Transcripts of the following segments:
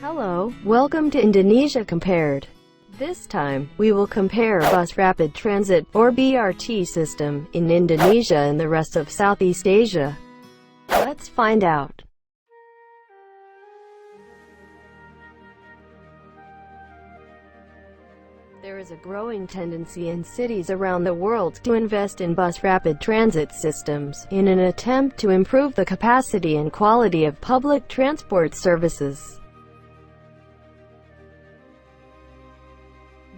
Hello, welcome to Indonesia Compared. This time, we will compare bus rapid transit, or BRT system, in Indonesia and the rest of Southeast Asia. Let's find out. There is a growing tendency in cities around the world to invest in bus rapid transit systems, in an attempt to improve the capacity and quality of public transport services.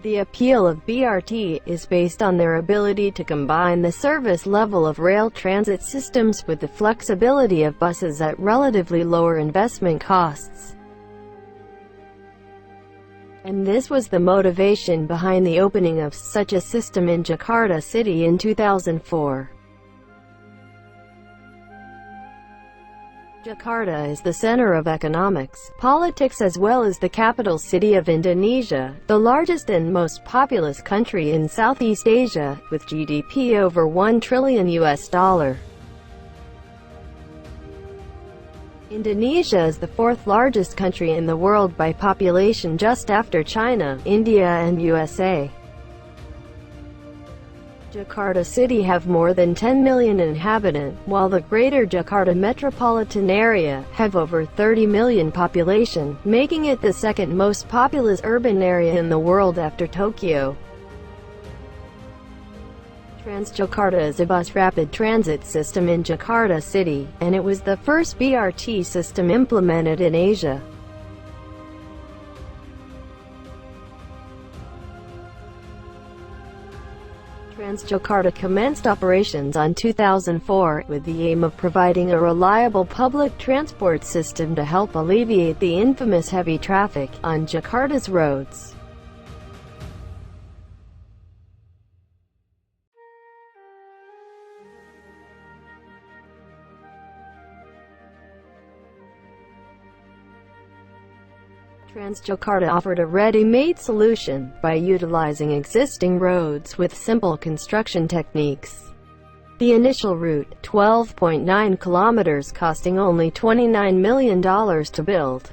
The appeal of BRT is based on their ability to combine the service level of rail transit systems with the flexibility of buses at relatively lower investment costs. And this was the motivation behind the opening of such a system in Jakarta city in 2004. Jakarta is the center of economics, politics as well as the capital city of Indonesia, the largest and most populous country in Southeast Asia, with GDP over $1 trillion. Indonesia is the fourth largest country in the world by population, just after China, India and USA. Jakarta city have more than 10 million inhabitants, while the Greater Jakarta metropolitan area have over 30 million population, making it the second most populous urban area in the world after Tokyo. TRANSJAKARTA is a bus rapid transit system in Jakarta city, and it was the first BRT system implemented in Asia. TRANSJAKARTA commenced operations on 2004, with the aim of providing a reliable public transport system to help alleviate the infamous heavy traffic on Jakarta's roads. TRANSJAKARTA offered a ready-made solution, by utilizing existing roads with simple construction techniques. The initial route, 12.9 kilometers, costing only $29 million to build,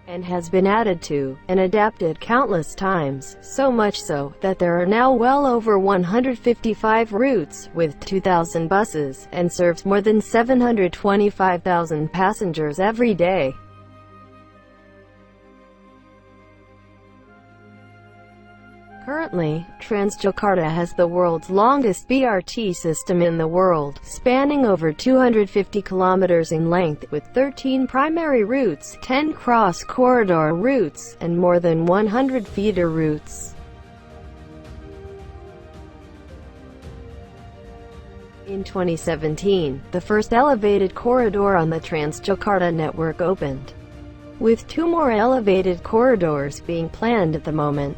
and has been added to, and adapted countless times, so much so, that there are now well over 155 routes, with 2,000 buses, and serves more than 725,000 passengers every day. Currently, TRANSJAKARTA has the world's longest BRT system in the world, spanning over 250 kilometers in length, with 13 primary routes, 10 cross-corridor routes, and more than 100 feeder routes. In 2017, the first elevated corridor on the TRANSJAKARTA network opened, with 2 more elevated corridors being planned at the moment.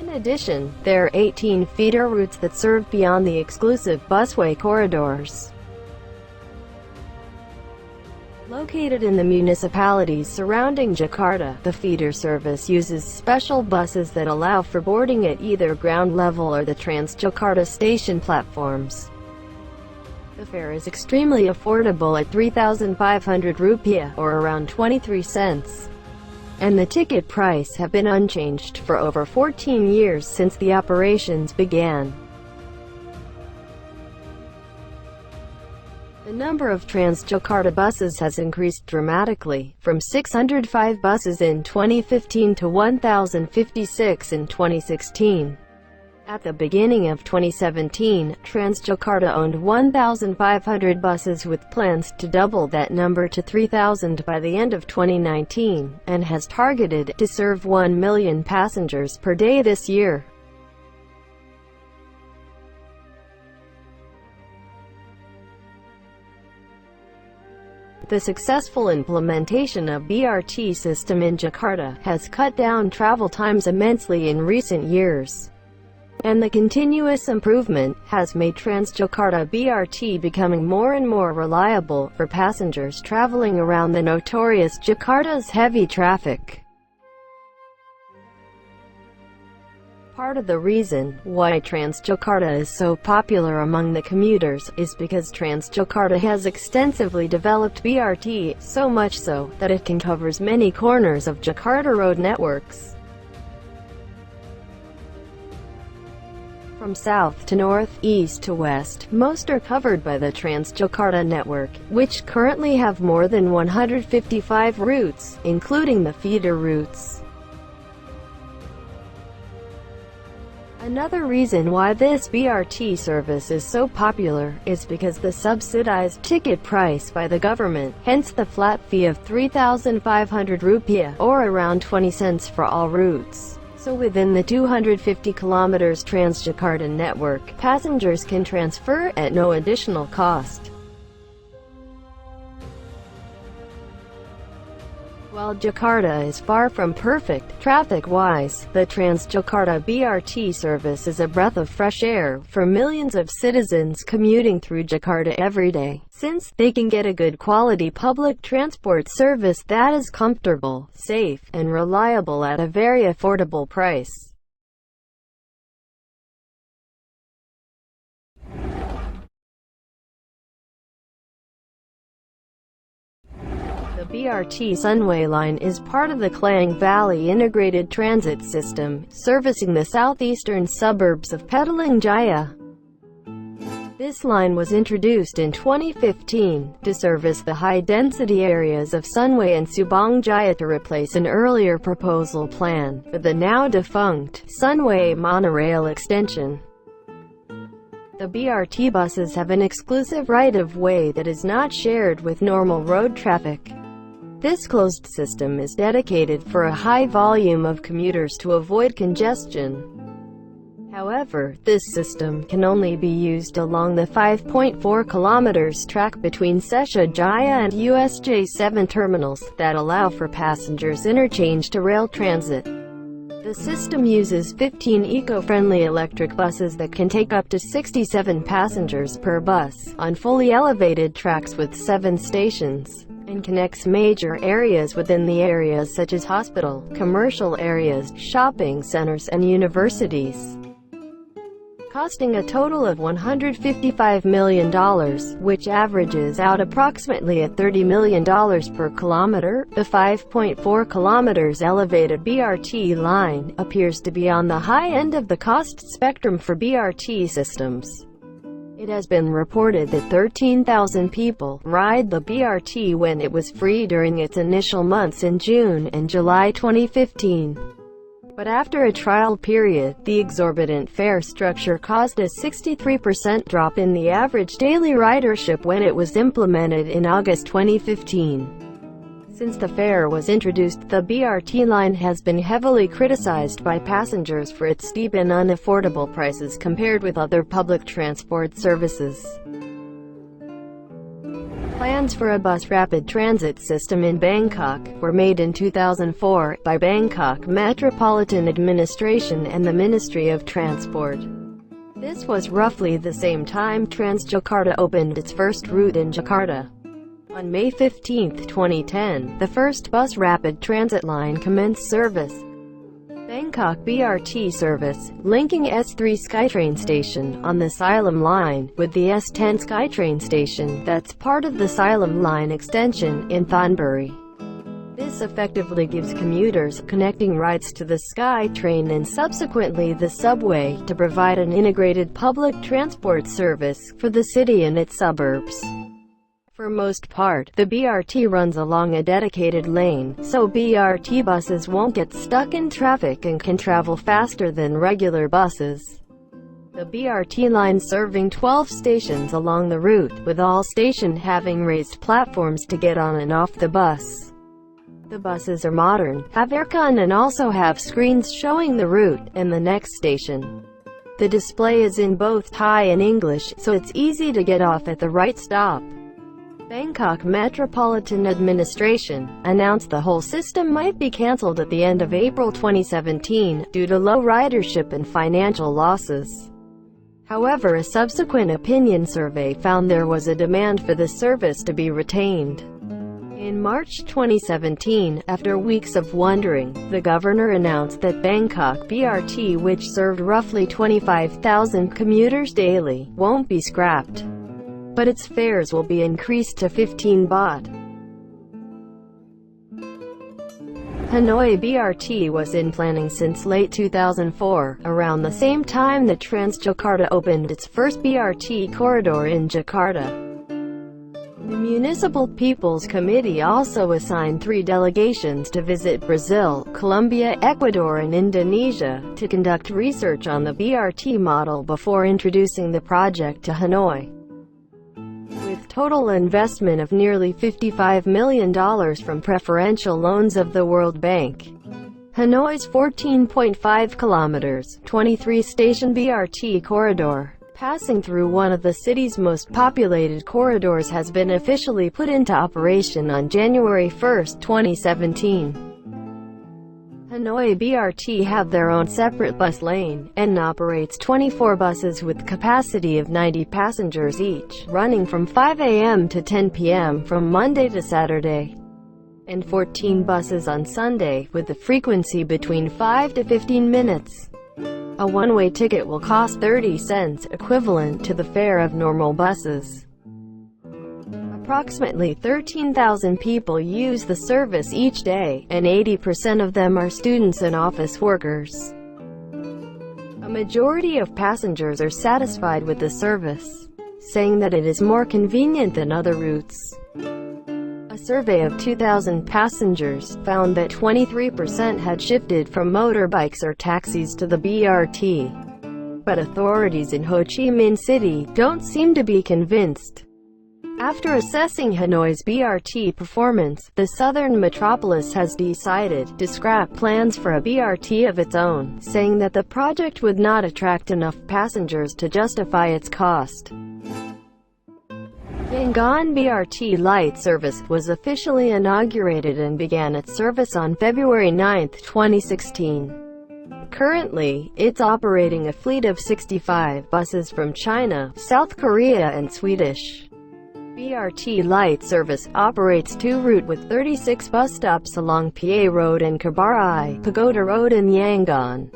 In addition, there are 18 feeder routes that serve beyond the exclusive busway corridors. Located in the municipalities surrounding Jakarta, the feeder service uses special buses that allow for boarding at either ground level or the TRANSJAKARTA station platforms. The fare is extremely affordable at 3,500 rupiah, or around 23 cents. And the ticket price have been unchanged for over 14 years since the operations began. The number of TRANSJAKARTA buses has increased dramatically, from 605 buses in 2015 to 1,056 in 2016. At the beginning of 2017, TRANSJAKARTA owned 1,500 buses, with plans to double that number to 3,000 by the end of 2019, and has targeted to serve 1 million passengers per day this year. The successful implementation of BRT system in Jakarta has cut down travel times immensely in recent years. And the continuous improvement has made TRANSJAKARTA BRT becoming more and more reliable for passengers traveling around the notorious Jakarta's heavy traffic. Part of the reason why TRANSJAKARTA is so popular among the commuters is because TRANSJAKARTA has extensively developed BRT, so much so that it can cover many corners of Jakarta road networks. From south to north, east to west, most are covered by the TRANSJAKARTA network, which currently have more than 155 routes, including the feeder routes. Another reason why this BRT service is so popular is because the subsidized ticket price by the government, hence the flat fee of 3,500 rupiah, or around 20 cents for all routes. So within the 250 kilometers TRANSJAKARTA network, passengers can transfer at no additional cost. While Jakarta is far from perfect, traffic-wise, the TRANSJAKARTA BRT service is a breath of fresh air for millions of citizens commuting through Jakarta every day, since they can get a good quality public transport service that is comfortable, safe, and reliable at a very affordable price. The BRT SUNWAY line is part of the Klang Valley Integrated Transit System, servicing the southeastern suburbs of Petaling Jaya. This line was introduced in 2015 to service the high-density areas of Sunway and Subang Jaya to replace an earlier proposal plan for the now-defunct Sunway monorail extension. The BRT buses have an exclusive right-of-way that is not shared with normal road traffic. This closed system is dedicated for a high volume of commuters to avoid congestion. However, this system can only be used along the 5.4 kilometers track between Sesha Jaya and USJ7 terminals that allow for passengers interchange to rail transit. The system uses 15 eco-friendly electric buses that can take up to 67 passengers per bus, on fully elevated tracks with 7 stations, and connects major areas within the areas such as hospital, commercial areas, shopping centers, and universities. Costing a total of $155 million, which averages out approximately at $30 million per kilometer, the 5.4 kilometers elevated BRT line appears to be on the high end of the cost spectrum for BRT systems. It has been reported that 13,000 people ride the BRT when it was free during its initial months in June and July 2015. But after a trial period, the exorbitant fare structure caused a 63% drop in the average daily ridership when it was implemented in August 2015. Since the fare was introduced, the BRT line has been heavily criticized by passengers for its steep and unaffordable prices compared with other public transport services. Plans for a bus rapid transit system in Bangkok were made in 2004 by Bangkok Metropolitan Administration and the Ministry of Transport. This was roughly the same time TRANSJAKARTA opened its first route in Jakarta. On May 15, 2010, the first bus rapid transit line commenced service. Bangkok BRT service, linking S3 SkyTrain station on the Siloam line with the S10 SkyTrain station that's part of the Siloam line extension in Thonburi. This effectively gives commuters connecting rides to the SkyTrain and subsequently the subway to provide an integrated public transport service for the city and its suburbs. For most part, the BRT runs along a dedicated lane, so BRT buses won't get stuck in traffic and can travel faster than regular buses. The BRT line serving 12 stations along the route, with all stations having raised platforms to get on and off the bus. The buses are modern, have aircon and also have screens showing the route and the next station. The display is in both Thai and English, so it's easy to get off at the right stop. Bangkok Metropolitan Administration announced the whole system might be cancelled at the end of April 2017 due to low ridership and financial losses. However, a subsequent opinion survey found there was a demand for the service to be retained. In March 2017, after weeks of wondering, the governor announced that Bangkok BRT, which served roughly 25,000 commuters daily, won't be scrapped, but its fares will be increased to 15 baht. Hanoi BRT was in planning since late 2004, around the same time that TRANSJAKARTA opened its first BRT corridor in Jakarta. The Municipal People's Committee also assigned 3 delegations to visit Brazil, Colombia, Ecuador and Indonesia, to conduct research on the BRT model before introducing the project to Hanoi. With total investment of nearly $55 million from preferential loans of the World Bank, Hanoi's 14.5 kilometers, 23-station BRT corridor, passing through one of the city's most populated corridors, has been officially put into operation on January 1, 2017. Hanoi BRT have their own separate bus lane, and operates 24 buses with capacity of 90 passengers each, running from 5 a.m. to 10 p.m. from Monday to Saturday, and 14 buses on Sunday, with a frequency between 5 to 15 minutes. A one-way ticket will cost 30 cents, equivalent to the fare of normal buses. Approximately 13,000 people use the service each day, and 80% of them are students and office workers. A majority of passengers are satisfied with the service, saying that it is more convenient than other routes. A survey of 2,000 passengers found that 23% had shifted from motorbikes or taxis to the BRT. But authorities in Ho Chi Minh City don't seem to be convinced. After assessing Hanoi's BRT performance, the southern metropolis has decided to scrap plans for a BRT of its own, saying that the project would not attract enough passengers to justify its cost. Yangon BRT light service was officially inaugurated and began its service on February 9, 2016. Currently, it's operating a fleet of 65 buses from China, South Korea and Swedish. BRT light service operates 2 routes with 36 bus stops along Pa Road and Kabarai, Pagoda Road in Yangon.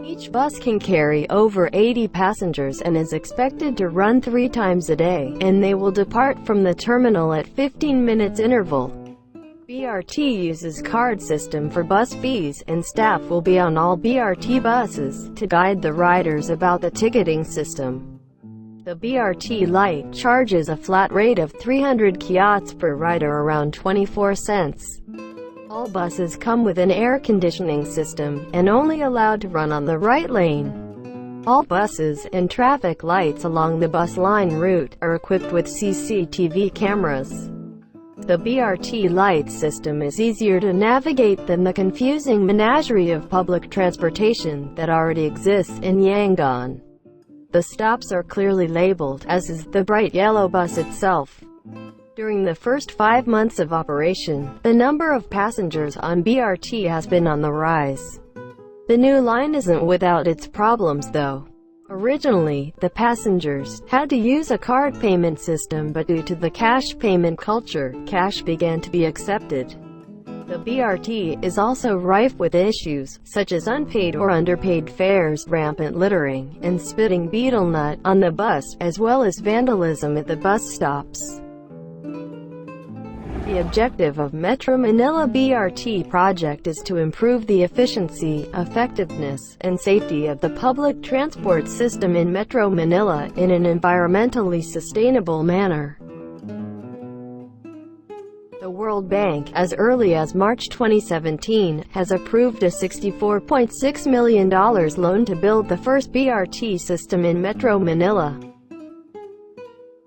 Each bus can carry over 80 passengers and is expected to run 3 times a day, and they will depart from the terminal at 15 minutes interval. BRT uses card system for bus fees, and staff will be on all BRT buses to guide the riders about the ticketing system. The BRT Lite charges a flat rate of 300 kyats per rider, around 24 cents. All buses come with an air conditioning system, and only allowed to run on the right lane. All buses and traffic lights along the bus line route are equipped with CCTV cameras. The BRT Lite system is easier to navigate than the confusing menagerie of public transportation that already exists in Yangon. The stops are clearly labeled, as is the bright yellow bus itself. During the first 5 months of operation, the number of passengers on BRT has been on the rise. The new line isn't without its problems though. Originally, the passengers had to use a card payment system, but due to the cash payment culture, cash began to be accepted. The BRT is also rife with issues, such as unpaid or underpaid fares, rampant littering, and spitting betel nut on the bus, as well as vandalism at the bus stops. The objective of Metro Manila BRT project is to improve the efficiency, effectiveness, and safety of the public transport system in Metro Manila in an environmentally sustainable manner. The World Bank, as early as March 2017, has approved a $64.6 million loan to build the first BRT system in Metro Manila.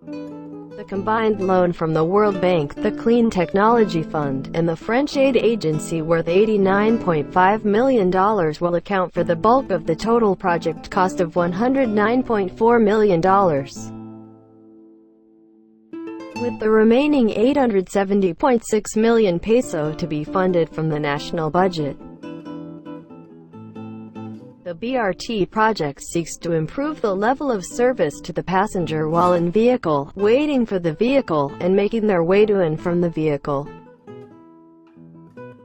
The combined loan from the World Bank, the Clean Technology Fund, and the French aid agency worth $89.5 million will account for the bulk of the total project cost of $109.4 million. With the remaining 870.6 million peso to be funded from the national budget. The BRT project seeks to improve the level of service to the passenger while in vehicle, waiting for the vehicle, and making their way to and from the vehicle.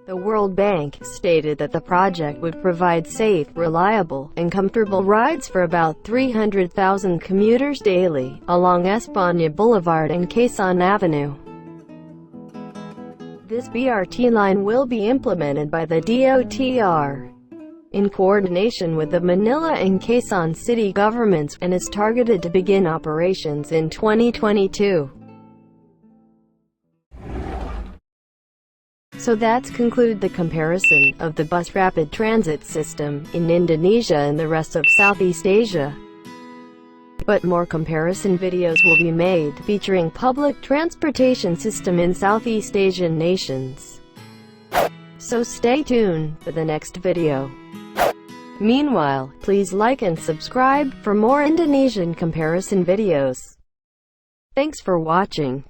The World Bank stated that the project would provide safe, reliable, and comfortable rides for about 300,000 commuters daily, along España Boulevard and Quezon Avenue. This BRT line will be implemented by the DOTR in coordination with the Manila and Quezon city governments, and is targeted to begin operations in 2022. So that's conclude the comparison of the bus rapid transit system in Indonesia and the rest of Southeast Asia. But more comparison videos will be made, featuring public transportation system in Southeast Asian nations. So stay tuned for the next video. Meanwhile, please like and subscribe for more Indonesian comparison videos. Thanks for watching.